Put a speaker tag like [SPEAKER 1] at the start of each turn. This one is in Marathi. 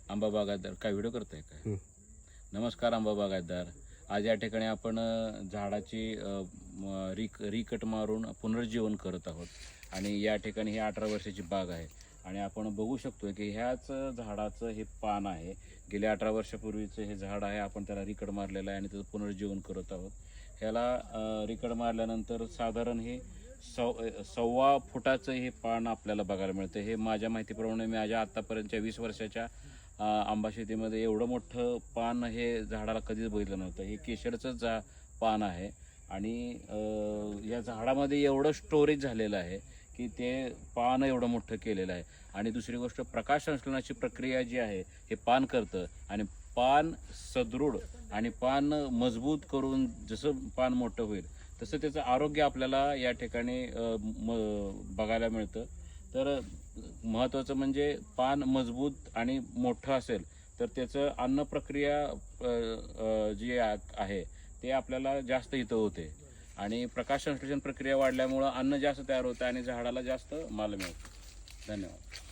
[SPEAKER 1] आंबा बागायतदार काय व्हिडिओ करताय काय? नमस्कार आंबा बागायतदार. आज या ठिकाणी आपण झाडाची रिकट मारून पुनर्जीवन करत आहोत आणि या ठिकाणी ही 18 वर्षाची बाग आहे आणि आपण बघू शकतो की ह्याच झाडाचं हे पान आहे. गेल्या 18 वर्षापूर्वीचं हे झाड आहे. आपण त्याला रिकट मारलेलं आहे आणि त्याचं पुनर्जीवन करत आहोत. ह्याला रिकट मारल्यानंतर साधारण हे 1.25 फुटाचं हे पान आपल्याला बघायला मिळतं. हे माझ्या माहितीप्रमाणे माझ्या आत्तापर्यंतच्या 20 वर्षाच्या आंबा शेतीमध्ये एवढं मोठं पान हे झाडाला कधीच बघितलं नव्हतं. हे केशरचंच पान आहे आणि या झाडामध्ये एवढं स्टोरेज झालेलं आहे की ते पान एवढं मोठं केलेलं आहे. आणि दुसरी गोष्ट, प्रकाश संश्लेषणाची प्रक्रिया जी आहे हे पान करतं आणि पान सदृढ आणि पान मजबूत करून जसं पान मोठं होईल तसं त्याचं आरोग्य आपल्याला या ठिकाणी बघायला मिळतं. तर महत्त्वाचं म्हणजे पान मजबूत आणि मोठं असेल तर त्याचं अन्न प्रक्रिया जी आहे ते आपल्याला जास्त हित होते आणि प्रकाश संश्लेषण प्रक्रिया वाढल्यामुळं अन्न जास्त तयार होतं आणि झाडाला जास्त माल मिळतो. धन्यवाद.